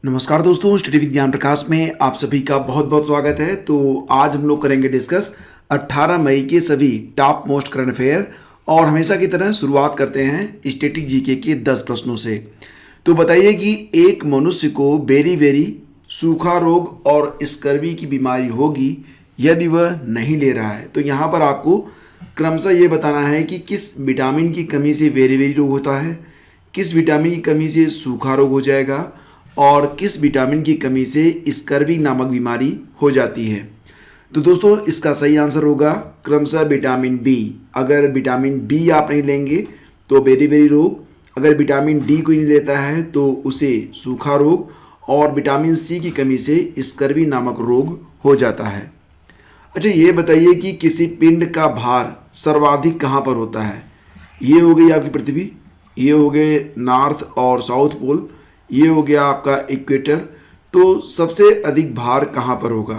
नमस्कार दोस्तों, स्टडी विज्ञान प्रकाश में आप सभी का बहुत बहुत स्वागत है। तो आज हम लोग करेंगे डिस्कस 18 मई के सभी टॉप मोस्ट करंट अफेयर और हमेशा की तरह शुरुआत करते हैं स्टैटिक जीके के 10 प्रश्नों से। तो बताइए कि एक मनुष्य को बेरी सूखा रोग और स्कर्वी की बीमारी होगी यदि वह नहीं ले रहा है। तो यहाँ पर आपको क्रमशः ये बताना है कि किस विटामिन की कमी से बेरी रोग होता है, किस विटामिन की कमी से सूखा रोग हो जाएगा और किस विटामिन की कमी से स्कर्वी नामक बीमारी हो जाती है। तो दोस्तों इसका सही आंसर होगा क्रमशः विटामिन बी। अगर विटामिन बी आप नहीं लेंगे तो बेरी रोग, अगर विटामिन डी कोई नहीं लेता है तो उसे सूखा रोग और विटामिन सी की कमी से स्कर्वी नामक रोग हो जाता है। अच्छा ये बताइए कि किसी पिंड का भार सर्वाधिक कहाँ पर होता है। ये हो गई आपकी पृथ्वी, ये हो गए नॉर्थ और साउथ पोल, ये हो गया आपका इक्वेटर। तो सबसे अधिक भार कहाँ पर होगा।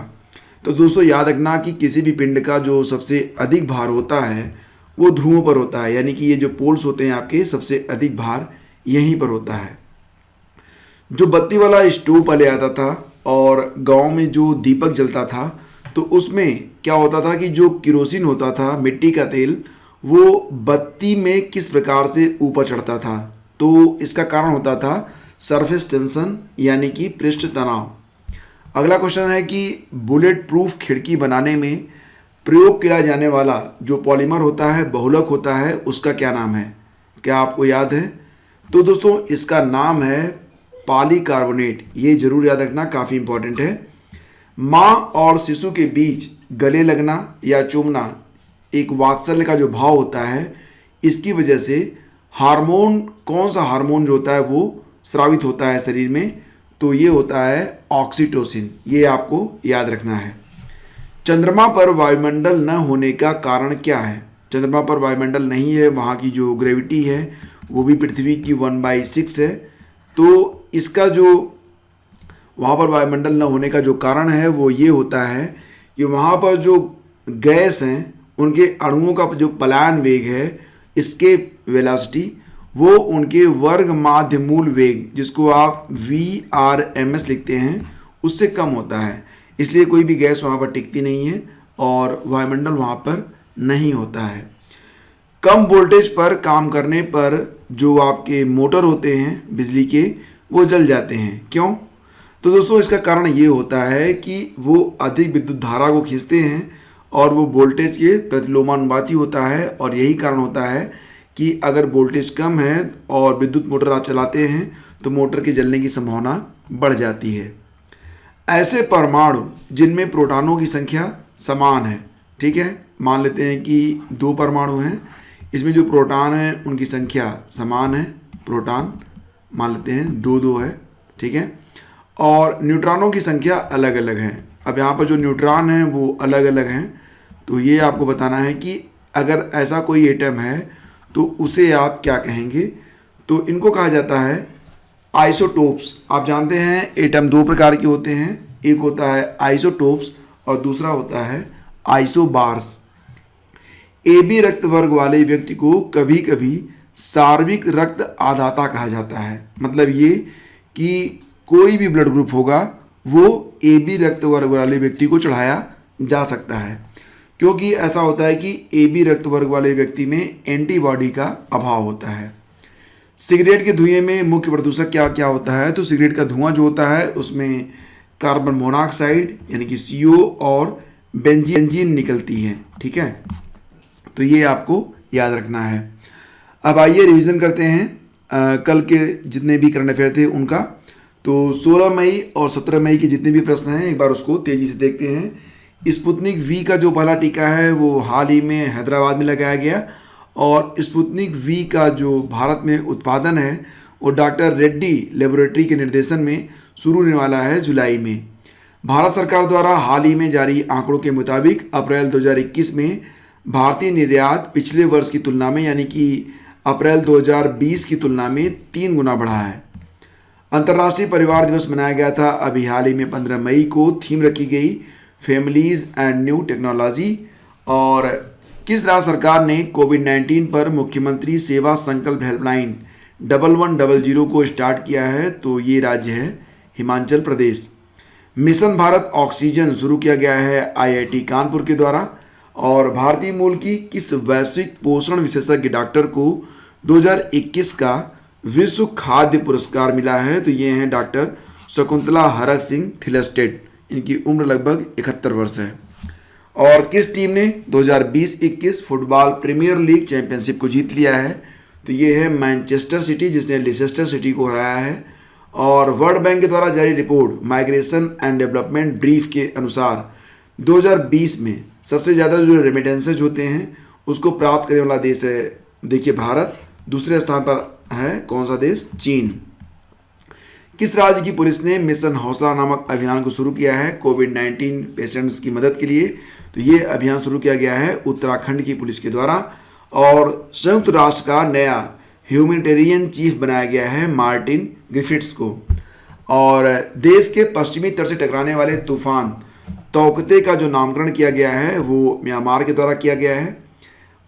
तो दोस्तों याद रखना कि किसी भी पिंड का जो सबसे अधिक भार होता है वो ध्रुवों पर होता है, यानी कि ये जो पोल्स होते हैं आपके सबसे अधिक भार यहीं पर होता है। जो बत्ती वाला स्टोव पहले आता था और गांव में जो दीपक जलता था तो उसमें क्या होता था कि जो किरोसिन होता था, मिट्टी का तेल, वो बत्ती में किस प्रकार से ऊपर चढ़ता था। तो इसका कारण होता था सरफेस टेंशन यानी कि पृष्ठ तनाव। अगला क्वेश्चन है कि बुलेट प्रूफ खिड़की बनाने में प्रयोग किया जाने वाला जो पॉलीमर होता है, बहुलक होता है, उसका क्या नाम है। क्या आपको याद है। तो दोस्तों इसका नाम है पॉलीकार्बोनेट। ये जरूर याद रखना, काफ़ी इंपॉर्टेंट है। माँ और शिशु के बीच गले लगना या चूमना एक वात्सल्य का जो भाव होता है, इसकी वजह से हार्मोन, कौन सा हार्मोन जो होता है वो स्रावित होता है शरीर में, तो ये होता है ऑक्सीटोसिन। ये आपको याद रखना है। चंद्रमा पर वायुमंडल न होने का कारण क्या है। चंद्रमा पर वायुमंडल नहीं है, वहाँ की जो ग्रेविटी है वो भी पृथ्वी की 1/6 है। तो इसका जो वहाँ पर वायुमंडल न होने का जो कारण है वो ये होता है कि वहाँ पर जो गैस हैं उनके अणुओं का जो पलायन वेग है, इसके वेलोसिटी, वो उनके वर्ग माध्य मूल वेग, जिसको आप VRMS लिखते हैं, उससे कम होता है। इसलिए कोई भी गैस वहाँ पर टिकती नहीं है और वायुमंडल वहाँ पर नहीं होता है। कम वोल्टेज पर काम करने पर जो आपके मोटर होते हैं बिजली के, वो जल जाते हैं। क्यों। तो दोस्तों इसका कारण ये होता है कि वो अधिक विद्युत धारा को खींचते हैं और वो वोल्टेज के प्रतिलोमानुपाती होता है। और यही कारण होता है कि अगर वोल्टेज कम है और विद्युत मोटर आप चलाते हैं तो मोटर के जलने की संभावना बढ़ जाती है। ऐसे परमाणु जिनमें प्रोटॉनों की संख्या समान है, ठीक है, मान लेते हैं कि 2 परमाणु हैं, इसमें जो प्रोटॉन है उनकी संख्या समान है, प्रोटॉन मान लेते हैं 2 है, ठीक है, और न्यूट्रॉनों की संख्या अलग अलग है। अब यहाँ पर जो न्यूट्रॉन हैं वो अलग अलग हैं। तो ये आपको बताना है कि अगर ऐसा कोई एटम है तो उसे आप क्या कहेंगे। तो इनको कहा जाता है आइसोटोप्स। आप जानते हैं एटम 2 प्रकार के होते हैं, एक होता है आइसोटोप्स और दूसरा होता है आइसोबार्स। AB रक्त वर्ग वाले व्यक्ति को कभी कभी सार्विक रक्त आदाता कहा जाता है। मतलब ये कि कोई भी ब्लड ग्रुप होगा वो AB रक्त वर्ग वाले व्यक्ति को चढ़ाया जा सकता है, क्योंकि ऐसा होता है कि AB रक्त वर्ग वाले व्यक्ति में एंटीबॉडी का अभाव होता है। सिगरेट के धुएं में मुख्य प्रदूषक क्या क्या होता है। तो सिगरेट का धुआं जो होता है उसमें कार्बन मोनोऑक्साइड यानी कि CO और बेंजीन निकलती है, ठीक है। तो ये आपको याद रखना है। अब आइए रिवीजन करते हैं कल के जितने भी करंट अफेयर थे उनका। तो 16 मई और 17 मई के जितने भी प्रश्न हैं एक बार उसको तेज़ी से देखते हैं। स्पुतनिक V का जो पहला टीका है वो हाल ही में हैदराबाद में लगाया गया और स्पुतनिक V का जो भारत में उत्पादन है वो डॉक्टर रेड्डी लेबोरेटरी के निर्देशन में शुरू होने वाला है जुलाई में। भारत सरकार द्वारा हाल ही में जारी आंकड़ों के मुताबिक अप्रैल 2021 में भारतीय निर्यात पिछले वर्ष की तुलना में यानी कि अप्रैल 2020 की तुलना में 3 गुना बढ़ा है। अंतर्राष्ट्रीय परिवार दिवस मनाया गया था अभी हाल ही में 15 मई को। थीम रखी गई फैमिलीज एंड न्यू टेक्नोलॉजी। और किस राज्य सरकार ने कोविड-19 पर मुख्यमंत्री सेवा संकल्प हेल्पलाइन 1100 को स्टार्ट किया है। तो ये राज्य है हिमाचल प्रदेश। मिशन भारत ऑक्सीजन शुरू किया गया है आईआईटी कानपुर के द्वारा। और भारतीय मूल की किस वैश्विक पोषण विशेषज्ञ डॉक्टर को 2021 का विश्व खाद्य पुरस्कार मिला है? तो ये हैं डॉक्टर शकुंतला हरक सिंह थिलस्टेड। इनकी उम्र लगभग 71 वर्ष है। और किस टीम ने 2020-21 फुटबॉल प्रीमियर लीग चैंपियनशिप को जीत लिया है? तो ये है मैनचेस्टर सिटी, जिसने लिसेस्टर सिटी को हराया है। और वर्ल्ड बैंक के द्वारा जारी report migration and development brief के अनुसार 2020 में सबसे ज़्यादा जो रेमिटेंसेज होते हैं उसको प्राप्त करने वाला देश है, देखिए भारत। दूसरे स्थान पर है कौन सा देश? चीन। किस राज्य की पुलिस ने मिशन हौसला नामक अभियान को शुरू किया है कोविड-19 पेशेंट्स की मदद के लिए? तो ये अभियान शुरू किया गया है उत्तराखंड की पुलिस के द्वारा। और संयुक्त राष्ट्र का नया ह्यूमैनिटेरियन चीफ बनाया गया है मार्टिन ग्रिफिथ्स को। और देश के पश्चिमी तट से टकराने वाले तूफान तौकते का जो नामकरण किया गया है वो म्यांमार के द्वारा किया गया है।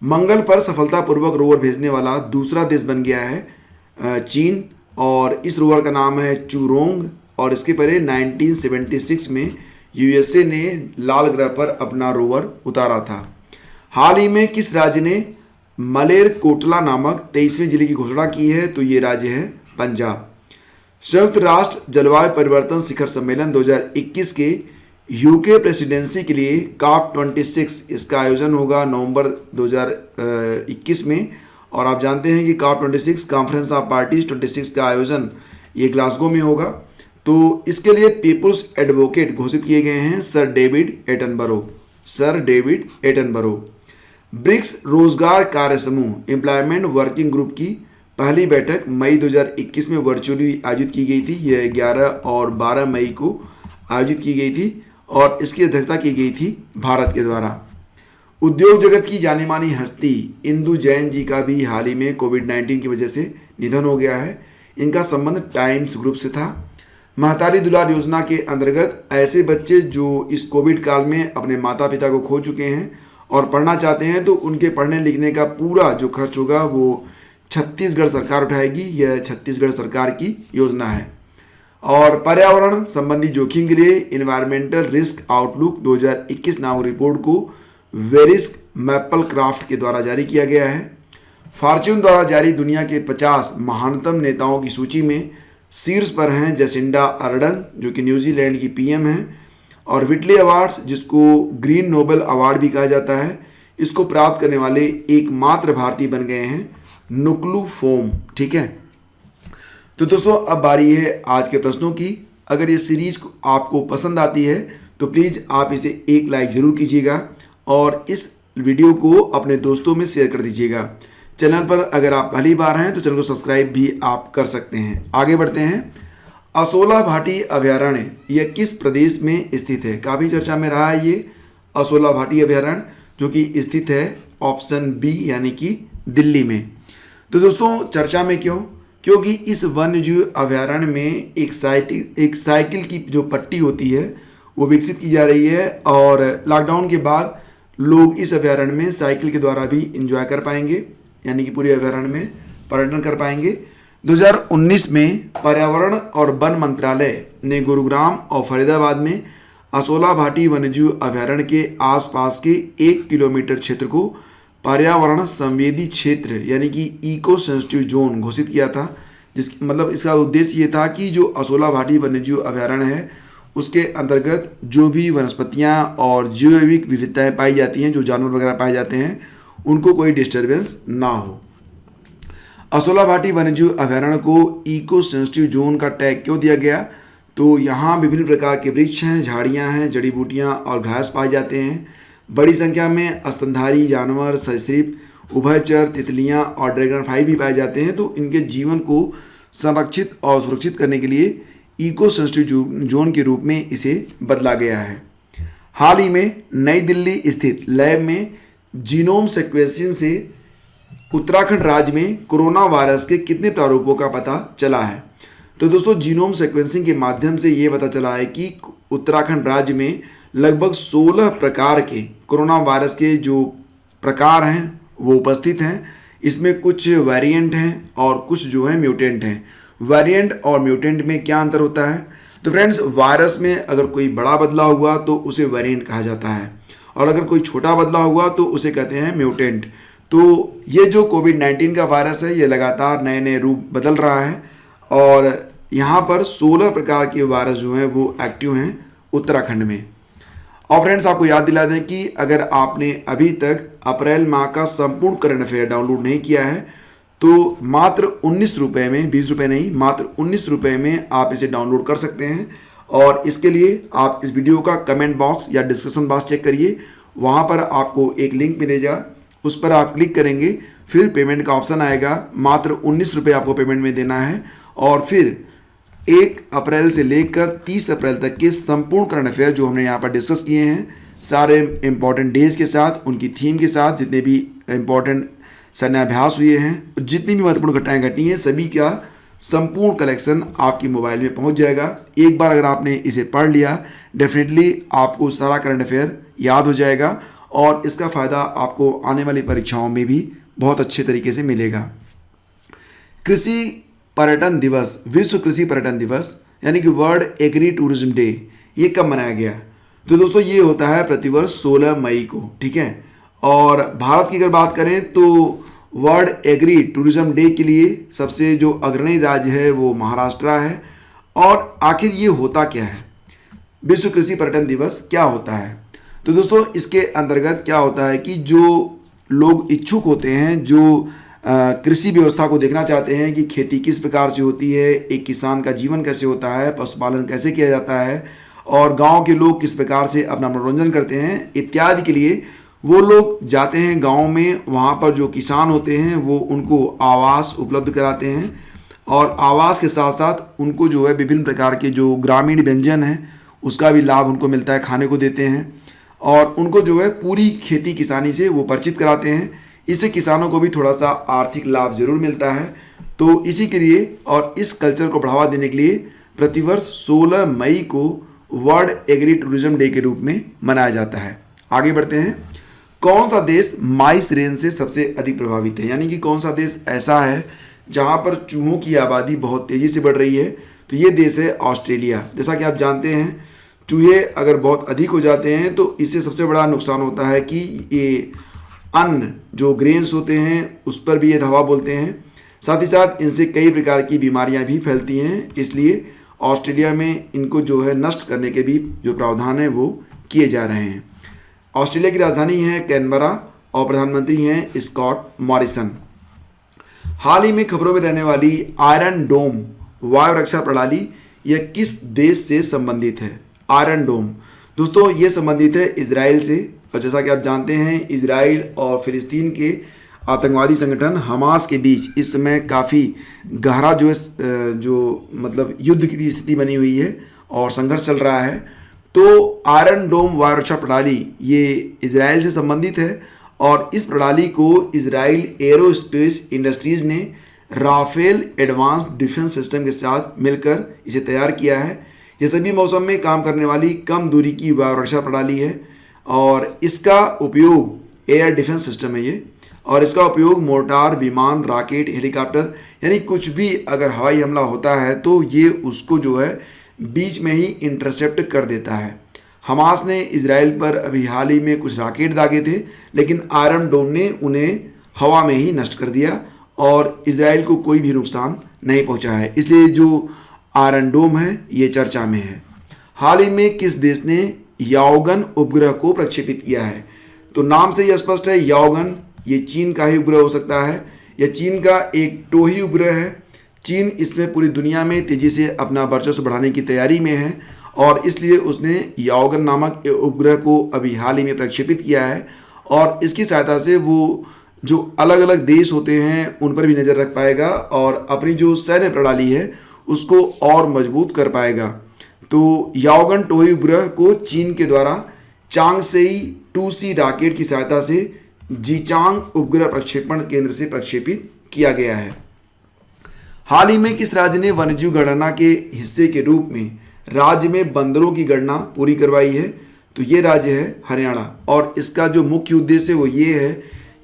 मंगल पर सफलतापूर्वक रोवर भेजने वाला दूसरा देश बन गया है चीन। और इस रोवर का नाम है चूरोंग। और इसके पहले 1976 में यूएसए ने लाल ग्रह पर अपना रोवर उतारा था। हाल ही में किस राज्य ने मलेरकोटला नामक 23वें जिले की घोषणा की है? तो ये राज्य है पंजाब। संयुक्त राष्ट्र जलवायु परिवर्तन शिखर सम्मेलन 2021 के यूके प्रेसिडेंसी के लिए COP26 इसका आयोजन होगा नवंबर 2021 में। और आप जानते हैं कि COP26 कॉन्फ्रेंस ऑफ पार्टीज 26 का आयोजन ये ग्लासगो में होगा। तो इसके लिए पीपुल्स एडवोकेट घोषित किए गए हैं सर डेविड एटनबरो। ब्रिक्स रोजगार कार्य समूह एम्प्लॉयमेंट वर्किंग ग्रुप की पहली बैठक मई 2021 में वर्चुअली आयोजित की गई थी। यह 11 और 12 मई को आयोजित की गई थी और इसकी अध्यक्षता की गई थी भारत के द्वारा। उद्योग जगत की जानी मानी हस्ती इंदु जैन जी का भी हाल ही में कोविड-19 की वजह से निधन हो गया है। इनका संबंध टाइम्स ग्रुप से था। महतारी दुलार योजना के अंतर्गत ऐसे बच्चे जो इस कोविड काल में अपने माता पिता को खो चुके हैं और पढ़ना चाहते हैं तो उनके पढ़ने लिखने का पूरा जो खर्च होगा वो छत्तीसगढ़ सरकार उठाएगी। यह छत्तीसगढ़ सरकार की योजना है। और पर्यावरण संबंधी जोखिम के लिए इन्वायरमेंटल रिस्क आउटलुक 2021 नामक रिपोर्ट को वेरिस्क मैपल क्राफ्ट के द्वारा जारी किया गया है। फॉर्च्यून द्वारा जारी दुनिया के 50 महानतम नेताओं की सूची में शीर्ष पर हैं जेसिंडा अर्डन जो कि न्यूजीलैंड की पीएम हैं। और व्हिटली अवार्ड्स, जिसको ग्रीन नोबेल अवार्ड भी कहा जाता है, इसको प्राप्त करने वाले एकमात्र भारतीय बन गए हैं नुक्लू फोम। ठीक है, तो दोस्तों अब बारी है आज के प्रश्नों की। अगर ये सीरीज आपको पसंद आती है तो प्लीज़ आप इसे एक लाइक ज़रूर कीजिएगा और इस वीडियो को अपने दोस्तों में शेयर कर दीजिएगा। चैनल पर अगर आप पहली बार हैं तो चैनल को सब्सक्राइब भी आप कर सकते हैं। आगे बढ़ते हैं। असोला भाटी अभयारण्य यह किस प्रदेश में स्थित है? काफ़ी चर्चा में रहा है ये असोला भाटी अभयारण्य, जो कि स्थित है ऑप्शन बी यानी कि दिल्ली में। तो दोस्तों चर्चा में क्यों? क्योंकि इस वन्यजीव अभयारण्य में एक साइकिल की जो पट्टी होती है वो विकसित की जा रही है। और लॉकडाउन के बाद लोग इस अभयारण्य में साइकिल के द्वारा भी एंजॉय कर पाएंगे, यानी कि पूरे अभयारण्य में पर्यटन कर पाएंगे। 2019 में पर्यावरण और वन मंत्रालय ने गुरुग्राम और फरीदाबाद में असोला भाटी वन्यजीव अभयारण्य के आसपास के 1 किलोमीटर क्षेत्र को पर्यावरण संवेदी क्षेत्र यानी कि इको सेंसिटिव जोन घोषित किया था। मतलब इसका उद्देश्य ये था कि जो असोला भाटी वन्यजीव अभयारण्य है उसके अंतर्गत जो भी वनस्पतियाँ और जैविक विविधताएँ पाई जाती हैं, जो जानवर वगैरह पाए जाते हैं, उनको कोई डिस्टर्बेंस ना हो। असोला भाटी वन्यजीव अभयारण्य को इको सेंसिटिव जोन का टैग क्यों दिया गया? तो यहाँ विभिन्न प्रकार के वृक्ष हैं, झाड़ियाँ हैं, जड़ी बूटियाँ और घास पाए जाते हैं। बड़ी संख्या में स्तनधारी जानवर, सरीसृप, उभयचर, तितलियाँ और ड्रैगन फ्लाई भी पाए जाते हैं। तो इनके जीवन को संरक्षित और सुरक्षित करने के लिए इको सेंसिटिव जोन के रूप में इसे बदला गया है। हाल ही में नई दिल्ली स्थित लैब में जीनोम सीक्वेंसिंग से उत्तराखंड राज्य में कोरोना वायरस के कितने प्रारूपों का पता चला है? तो दोस्तों जीनोम सीक्वेंसिंग के माध्यम से ये पता चला है कि उत्तराखंड राज्य में लगभग 16 प्रकार के कोरोना वायरस के जो प्रकार हैं वो उपस्थित हैं। इसमें कुछ वेरिएंट हैं और कुछ जो है म्यूटेंट हैं। वेरिएंट और म्यूटेंट में क्या अंतर होता है? तो फ्रेंड्स, वायरस में अगर कोई बड़ा बदलाव हुआ तो उसे वेरिएंट कहा जाता है, और अगर कोई छोटा बदलाव हुआ तो उसे कहते हैं म्यूटेंट। तो ये जो कोविड-19 का वायरस है, ये लगातार नए नए रूप बदल रहा है, और यहाँ पर 16 प्रकार के वायरस जो हैं वो एक्टिव हैं उत्तराखंड में। और फ्रेंड्स, आपको याद दिला दें कि अगर आपने अभी तक अप्रैल माह का संपूर्ण करंट अफेयर डाउनलोड नहीं किया है तो मात्र 19 रुपये में, 20 रुपये नहीं, मात्र 19 रुपये में आप इसे डाउनलोड कर सकते हैं। और इसके लिए आप इस वीडियो का कमेंट बॉक्स या डिस्क्रिप्शन बॉक्स चेक करिए, वहाँ पर आपको एक लिंक मिलेगा, उस पर आप क्लिक करेंगे, फिर पेमेंट का ऑप्शन आएगा, मात्र 19 रुपये आपको पेमेंट में देना है। और फिर 1 अप्रैल से लेकर 30 अप्रैल तक के संपूर्ण करंट अफेयर जो हमने यहाँ पर डिस्कस किए हैं, सारे इंपॉर्टेंट डेज के साथ, उनकी थीम के साथ, जितने भी इंपॉर्टेंट सैन्याभ्यास हुए हैं, जितनी भी महत्वपूर्ण घटनाएं घटी हैं, सभी का संपूर्ण कलेक्शन आपकी मोबाइल में पहुंच जाएगा। एक बार अगर आपने इसे पढ़ लिया, डेफिनेटली आपको सारा करंट अफेयर याद हो जाएगा, और इसका फ़ायदा आपको आने वाली परीक्षाओं में भी बहुत अच्छे तरीके से मिलेगा। कृषि पर्यटन दिवस, विश्व कृषि पर्यटन दिवस यानी कि वर्ल्ड एग्री टूरिज्म डे, ये कब मनाया गया? तो दोस्तों, ये होता है प्रतिवर्ष 16 मई को, ठीक है। और भारत की अगर बात करें तो वर्ल्ड एग्री टूरिज्म डे के लिए सबसे जो अग्रणी राज्य है वो महाराष्ट्र है। और आखिर ये होता क्या है, विश्व कृषि पर्यटन दिवस क्या होता है? तो दोस्तों, इसके अंतर्गत क्या होता है कि जो लोग इच्छुक होते हैं, जो कृषि व्यवस्था को देखना चाहते हैं कि खेती किस प्रकार से होती है, एक किसान का जीवन कैसे होता है, पशुपालन कैसे किया जाता है, और गांव के लोग किस प्रकार से अपना मनोरंजन करते हैं इत्यादि के लिए वो लोग जाते हैं गांव में। वहां पर जो किसान होते हैं वो उनको आवास उपलब्ध कराते हैं, और आवास के साथ साथ उनको जो है विभिन्न प्रकार के जो ग्रामीण व्यंजन हैं उसका भी लाभ उनको मिलता है, खाने को देते हैं, और उनको जो है पूरी खेती किसानी से वो परिचित कराते हैं। इससे किसानों को भी थोड़ा सा आर्थिक लाभ जरूर मिलता है। तो इसी के लिए और इस कल्चर को बढ़ावा देने के लिए प्रतिवर्ष 16 मई को वर्ल्ड एग्री टूरिज्म डे के रूप में मनाया जाता है। आगे बढ़ते हैं। कौन सा देश माइस रेंज से सबसे अधिक प्रभावित है, यानी कि कौन सा देश ऐसा है जहां पर चूहों की आबादी बहुत तेज़ी से बढ़ रही है? तो ये देश है ऑस्ट्रेलिया। जैसा कि आप जानते हैं, चूहे अगर बहुत अधिक हो जाते हैं तो इससे सबसे बड़ा नुकसान होता है कि ये अन्न जो ग्रेन्स होते हैं उस पर भी ये धावा बोलते हैं, साथ ही साथ इनसे कई प्रकार की बीमारियां भी फैलती हैं। इसलिए ऑस्ट्रेलिया में इनको जो है नष्ट करने के भी जो प्रावधान है वो किए जा रहे हैं। ऑस्ट्रेलिया की राजधानी है कैनबरा और प्रधानमंत्री हैं स्कॉट मॉरिसन। हाल ही में खबरों में रहने वाली आयरन डोम वायु रक्षा प्रणाली यह किस देश से संबंधित है? आयरन डोम दोस्तों ये संबंधित है इजराइल से, और जैसा कि आप जानते हैं इजराइल और फिलिस्तीन के आतंकवादी संगठन हमास के बीच इस समय काफ़ी गहरा जो मतलब युद्ध की स्थिति बनी हुई है और संघर्ष चल रहा है। तो आयरन डोम वायु रक्षा प्रणाली ये इजराइल से संबंधित है, और इस प्रणाली को इजराइल एरोस्पेस इंडस्ट्रीज ने राफेल एडवांस्ड डिफेंस सिस्टम के साथ मिलकर इसे तैयार किया है। ये सभी मौसम में काम करने वाली कम दूरी की वायु रक्षा प्रणाली है, और इसका उपयोग एयर डिफेंस सिस्टम है ये, और इसका उपयोग मोर्टार, विमान, रॉकेट, हेलीकॉप्टर यानी कुछ भी अगर हवाई हमला होता है तो ये उसको जो है बीच में ही इंटरसेप्ट कर देता है। हमास ने इजराइल पर अभी हाल ही में कुछ रॉकेट दागे थे, लेकिन आयरन डोम ने उन्हें हवा में ही नष्ट कर दिया और इजराइल को कोई भी नुकसान नहीं पहुंचा है। इसलिए जो आयरन डोम है ये चर्चा में है। हाल ही में किस देश ने याओगन उपग्रह को प्रक्षेपित किया है? तो नाम से ही स्पष्ट है, याओगन ये चीन का ही उपग्रह हो सकता है। यह चीन का एक टोही उपग्रह है। चीन इसमें पूरी दुनिया में तेज़ी से अपना वर्चस्व बढ़ाने की तैयारी में है, और इसलिए उसने याओगन नामक उपग्रह को अभी हाल ही में प्रक्षेपित किया है, और इसकी सहायता से वो जो अलग अलग देश होते हैं उन पर भी नज़र रख पाएगा और अपनी जो सैन्य प्रणाली है उसको और मजबूत कर पाएगा। तो याओगन टोही उपग्रह को चीन के द्वारा चांगसेई 2C रॉकेट की सहायता से जीचांग उपग्रह प्रक्षेपण केंद्र से प्रक्षेपित किया गया है। हाल ही में किस राज्य ने वन्यजीव गणना के हिस्से के रूप में राज्य में बंदरों की गणना पूरी करवाई है? तो ये राज्य है हरियाणा, और इसका जो मुख्य उद्देश्य है वो ये है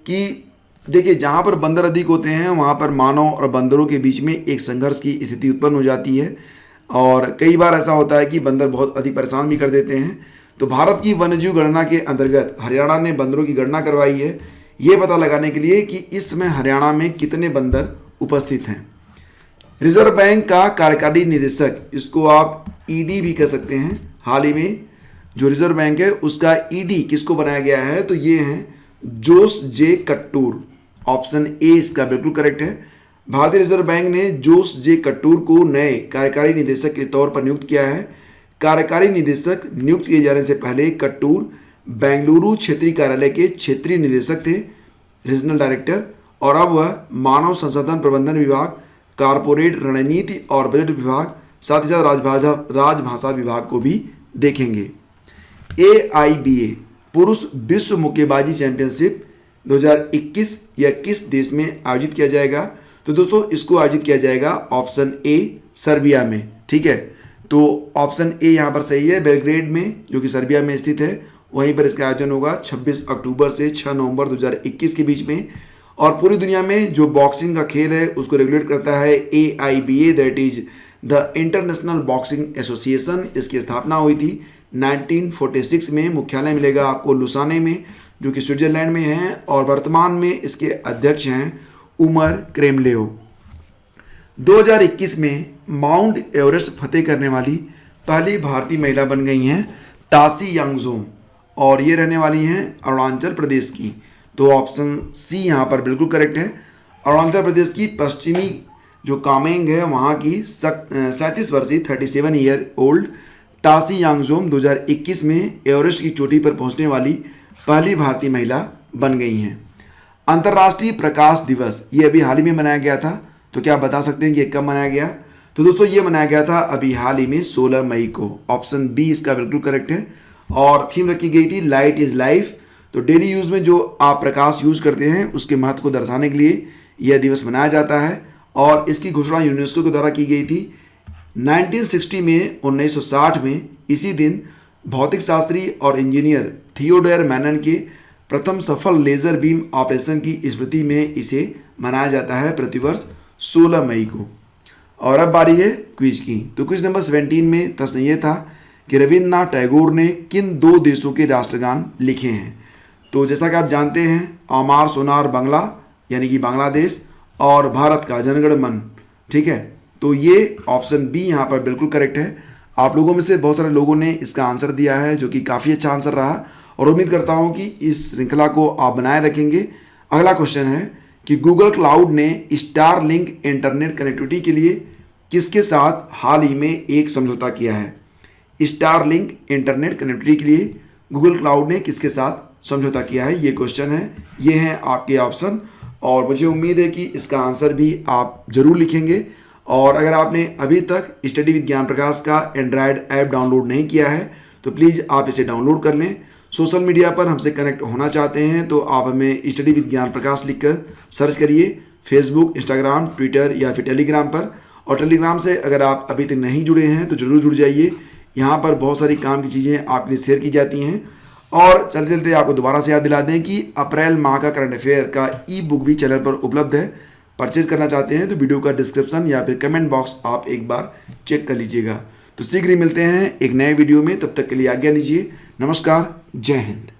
कि देखिए जहाँ पर बंदर अधिक होते हैं वहाँ पर मानव और बंदरों के बीच में एक संघर्ष की स्थिति उत्पन्न हो जाती है। और कई बार ऐसा होता है कि बंदर बहुत अधिक परेशान भी कर देते हैं। तो भारत की वन्यजीव गणना के अंतर्गत हरियाणा ने बंदरों की गणना करवाई है, ये पता लगाने के लिए कि इस समय हरियाणा में कितने बंदर उपस्थित हैं। रिजर्व बैंक का कार्यकारी निदेशक, इसको आप ईडी भी कह सकते हैं, हाल ही में जो रिजर्व बैंक है उसका ईडी किसको बनाया गया है, तो ये हैं जोस जे कट्टूर। ऑप्शन ए इसका बिल्कुल करेक्ट है। भारतीय रिजर्व बैंक ने जोस जे कट्टूर को नए कार्यकारी निदेशक के तौर पर नियुक्त किया है। कार्यकारी निदेशक नियुक्त किए जाने से पहले कट्टूर बेंगलुरु क्षेत्रीय कार्यालय के क्षेत्रीय निदेशक थे, रीजनल डायरेक्टर, और अब वह मानव संसाधन प्रबंधन विभाग, कारपोरेट रणनीति और बजट विभाग, साथ ही साथ राजभाषा विभाग को भी देखेंगे। AIBA पुरुष विश्व मुक्केबाजी चैंपियनशिप 2021 या किस देश में आयोजित किया जाएगा, तो दोस्तों इसको आयोजित किया जाएगा ऑप्शन ए सर्बिया में। ठीक है, तो ऑप्शन ए यहाँ पर सही है, बेलग्रेड में जो कि सर्बिया में स्थित है, वहीं पर इसका आयोजन होगा 26 अक्टूबर से 6 नवंबर 2021 के बीच में। और पूरी दुनिया में जो बॉक्सिंग का खेल है उसको रेगुलेट करता है AIBA, that is the international boxing association. इसकी स्थापना हुई थी 1946 में। मुख्यालय मिलेगा आपको लुसाने में जो कि स्विट्जरलैंड में है, और वर्तमान में इसके अध्यक्ष हैं उमर क्रेमलेव। 2021 में माउंट एवरेस्ट फतेह करने वाली पहली भारतीय महिला बन गई हैं तासी यांगजोम, और ये रहने वाली हैं अरुणाचल प्रदेश की। तो ऑप्शन सी यहाँ पर बिल्कुल करेक्ट है। अरुणाचल प्रदेश की पश्चिमी जो कामेंग है वहाँ की 37 वर्षीय 37 ईयर ओल्ड तासी यांगजोम 2021 में एवरेस्ट की चोटी पर पहुँचने वाली पहली भारतीय महिला बन गई हैं। अंतर्राष्ट्रीय प्रकाश दिवस ये अभी हाल ही में मनाया गया था, तो क्या आप बता सकते हैं कि ये कब मनाया गया, तो दोस्तों ये मनाया गया था अभी हाल ही में 16 मई को। ऑप्शन बी इसका बिल्कुल करेक्ट है। और थीम रखी गई थी लाइट इज लाइफ। तो डेली यूज़ में जो आप प्रकाश यूज़ करते हैं उसके महत्व को दर्शाने के लिए यह दिवस मनाया जाता है, और इसकी घोषणा यूनेस्को के द्वारा की गई थी 1960 में। 1960 में इसी दिन भौतिक शास्त्री और इंजीनियर थियोडोर मैनन के प्रथम सफल लेज़र बीम ऑपरेशन की स्मृति में इसे मनाया जाता है प्रतिवर्ष 16 मई को। और अब बारी है क्विज की। तो क्विज नंबर 17 में प्रश्न ये था कि रविन्द्रनाथ टैगोर ने किन 2 देशों के राष्ट्रगान लिखे हैं। तो जैसा कि आप जानते हैं अमार सोनार बांग्ला यानी कि बांग्लादेश, और भारत का जनगण मन। ठीक है, तो ये ऑप्शन बी यहाँ पर बिल्कुल करेक्ट है। आप लोगों में से बहुत सारे लोगों ने इसका आंसर दिया है जो कि काफ़ी अच्छा आंसर रहा, और उम्मीद करता हूँ कि इस श्रृंखला को आप बनाए रखेंगे। अगला क्वेश्चन है कि गूगल क्लाउड ने स्टारलिंक इंटरनेट कनेक्टिविटी के लिए किसके साथ हाल ही में एक समझौता किया है। स्टारलिंक इंटरनेट कनेक्टिविटी के लिए गूगल क्लाउड ने किसके साथ समझौता किया है, ये क्वेश्चन है। ये हैं आपके ऑप्शन, और मुझे उम्मीद है कि इसका आंसर भी आप जरूर लिखेंगे। और अगर आपने अभी तक स्टडी विद ज्ञान प्रकाश का एंड्रॉयड ऐप डाउनलोड नहीं किया है तो प्लीज़ आप इसे डाउनलोड कर लें। सोशल मीडिया पर हमसे कनेक्ट होना चाहते हैं तो आप हमें स्टडी विद ज्ञान प्रकाश लिखकर सर्च करिए, फेसबुक, इंस्टाग्राम, ट्विटर या फिर टेलीग्राम पर। और टेलीग्राम से अगर आप अभी तक नहीं जुड़े हैं तो ज़रूर जुड़ जाइए, यहाँ पर बहुत सारी काम की चीज़ें आपके लिए शेयर की जाती हैं। और चलते चलते आपको दोबारा से याद दिला दें कि अप्रैल माह का करंट अफेयर का ई बुक भी चैनल पर उपलब्ध है। परचेज करना चाहते हैं तो वीडियो का डिस्क्रिप्शन या फिर कमेंट बॉक्स आप एक बार चेक कर लीजिएगा। तो शीघ्र ही मिलते हैं एक नए वीडियो में, तब तक के लिए आज्ञा दीजिए। नमस्कार, जय हिंद।